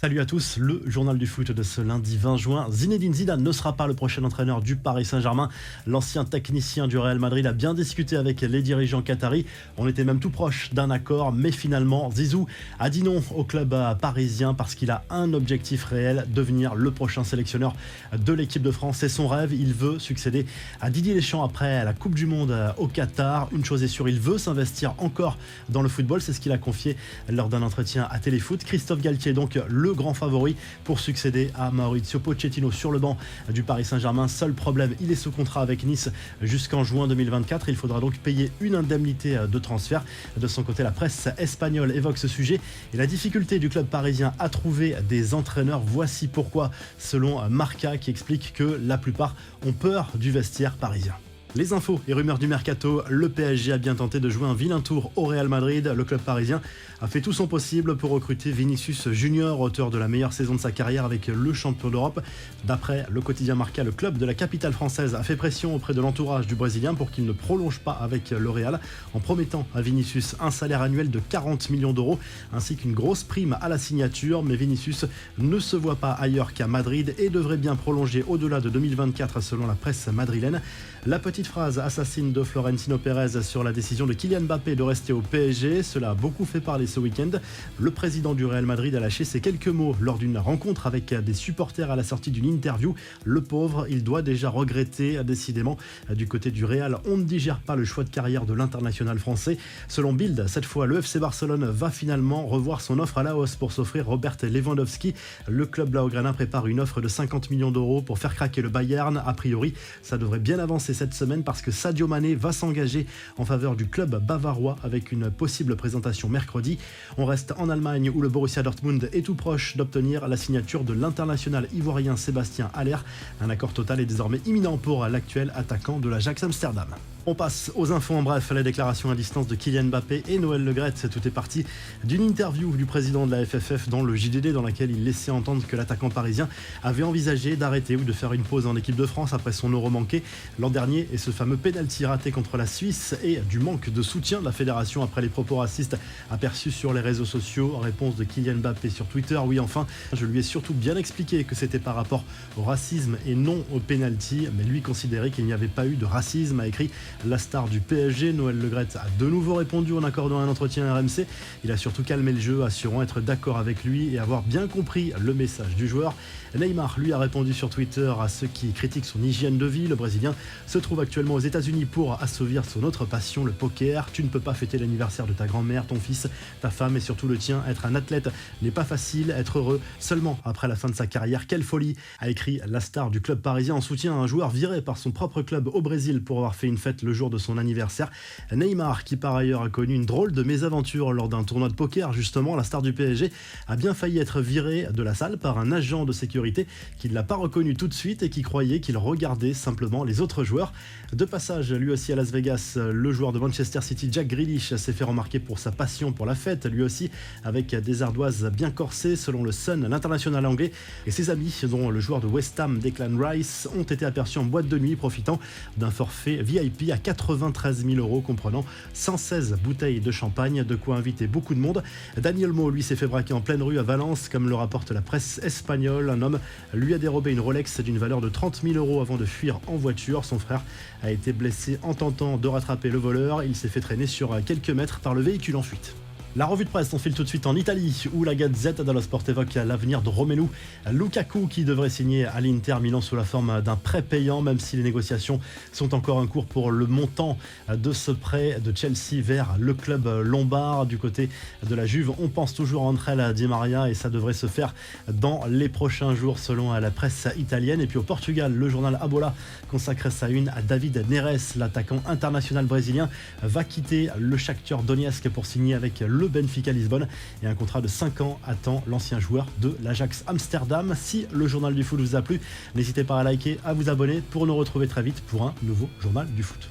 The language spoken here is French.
Salut à tous, le journal du foot de ce lundi 20 juin. Zinedine Zidane ne sera pas le prochain entraîneur du Paris Saint-Germain. L'ancien technicien du Real Madrid a bien discuté avec les dirigeants qataris. On était même tout proche d'un accord, mais finalement, Zizou a dit non au club parisien parce qu'il a un objectif réel, devenir le prochain sélectionneur de l'équipe de France. C'est son rêve, il veut succéder à Didier Deschamps après la Coupe du Monde au Qatar. Une chose est sûre, il veut s'investir encore dans le football, c'est ce qu'il a confié lors d'un entretien à Téléfoot. Christophe Galtier, donc le grand favori pour succéder à Mauricio Pochettino sur le banc du Paris Saint-Germain. Seul problème, il est sous contrat avec Nice jusqu'en juin 2024. Il faudra donc payer une indemnité de transfert. De son côté, la presse espagnole évoque ce sujet et la difficulté du club parisien à trouver des entraîneurs. Voici pourquoi, selon Marca, qui explique que la plupart ont peur du vestiaire parisien. Les infos et rumeurs du mercato, le PSG a bien tenté de jouer un vilain tour au Real Madrid. Le club parisien a fait tout son possible pour recruter Vinicius Junior, auteur de la meilleure saison de sa carrière avec le champion d'Europe. D'après le quotidien Marca, le club de la capitale française a fait pression auprès de l'entourage du Brésilien pour qu'il ne prolonge pas avec le Real, en promettant à Vinicius un salaire annuel de 40 millions d'euros ainsi qu'une grosse prime à la signature. Mais Vinicius ne se voit pas ailleurs qu'à Madrid et devrait bien prolonger au-delà de 2024 selon la presse madrilène. La petite phrase assassine de Florentino Pérez sur la décision de Kylian Mbappé de rester au PSG, cela a beaucoup fait parler ce week-end. Le président du Real Madrid a lâché ces quelques mots lors d'une rencontre avec des supporters à la sortie d'une interview. Le pauvre, il doit déjà regretter décidément. Du côté du Real, on ne digère pas le choix de carrière de l'international français. Selon Bild, cette fois, le FC Barcelone va finalement revoir son offre à la hausse pour s'offrir Robert Lewandowski. Le club blaugrana prépare une offre de 50 millions d'euros pour faire craquer le Bayern. A priori, ça devrait bien avancer cette semaine parce que Sadio Mané va s'engager en faveur du club bavarois avec une possible présentation mercredi. On reste en Allemagne où le Borussia Dortmund est tout proche d'obtenir la signature de l'international ivoirien Sébastien Haller. Un accord total est désormais imminent pour l'actuel attaquant de l'Ajax Amsterdam. On passe aux infos en bref, la déclaration à distance de Kylian Mbappé et Noël Le Graët. Tout est parti d'une interview du président de la FFF dans le JDD dans laquelle il laissait entendre que l'attaquant parisien avait envisagé d'arrêter ou de faire une pause en équipe de France après son euro manqué l'an dernier et ce fameux pénalty raté contre la Suisse et du manque de soutien de la fédération après les propos racistes aperçus sur les réseaux sociaux. Réponse de Kylian Mbappé sur Twitter: oui, enfin, je lui ai surtout bien expliqué que c'était par rapport au racisme et non au pénalty, mais lui considérait qu'il n'y avait pas eu de racisme, a écrit la star du PSG. Noël Le Graët a de nouveau répondu en accordant un entretien à RMC. Il a surtout calmé le jeu, assurant être d'accord avec lui et avoir bien compris le message du joueur. Neymar, lui, a répondu sur Twitter à ceux qui critiquent son hygiène de vie. Le Brésilien se trouve actuellement aux États-Unis pour assouvir son autre passion, le poker. Tu ne peux pas fêter l'anniversaire de ta grand-mère, ton fils, ta femme et surtout le tien. Être un athlète n'est pas facile, être heureux seulement après la fin de sa carrière. Quelle folie, a écrit la star du club parisien en soutien à un joueur viré par son propre club au Brésil pour avoir fait une fête le jour de son anniversaire. Neymar, qui par ailleurs a connu une drôle de mésaventure lors d'un tournoi de poker, justement, la star du PSG a bien failli être viré de la salle par un agent de sécurité qui ne l'a pas reconnu tout de suite et qui croyait qu'il regardait simplement les autres joueurs. De passage, lui aussi à Las Vegas, le joueur de Manchester City, Jack Grealish, s'est fait remarquer pour sa passion pour la fête, lui aussi avec des ardoises bien corsées, selon le Sun, l'international anglais, et ses amis, dont le joueur de West Ham, Declan Rice, ont été aperçus en boîte de nuit profitant d'un forfait VIP à 93 000 euros comprenant 116 bouteilles de champagne, de quoi inviter beaucoup de monde. Dani Olmo, lui, s'est fait braquer en pleine rue à Valence, comme le rapporte la presse espagnole. Un homme lui a dérobé une Rolex d'une valeur de 30 000 euros avant de fuir en voiture. Son frère a été blessé en tentant de rattraper le voleur. Il s'est fait traîner sur quelques mètres par le véhicule en fuite. La revue de presse, on file tout de suite en Italie où la Gazette dello Sport évoque l'avenir de Romelu Lukaku qui devrait signer à l'Inter Milan sous la forme d'un prêt payant, même si les négociations sont encore en cours pour le montant de ce prêt de Chelsea vers le club lombard. Du côté de la Juve, on pense toujours à André Di Maria et ça devrait se faire dans les prochains jours selon la presse italienne. Et puis au Portugal, le journal A Bola consacre sa une à David Neres. L'attaquant international brésilien va quitter le Shakhtar Donetsk pour signer avec le Benfica Lisbonne et un contrat de 5 ans attend l'ancien joueur de l'Ajax Amsterdam. Si le journal du foot vous a plu, n'hésitez pas à liker, à vous abonner pour nous retrouver très vite pour un nouveau journal du foot.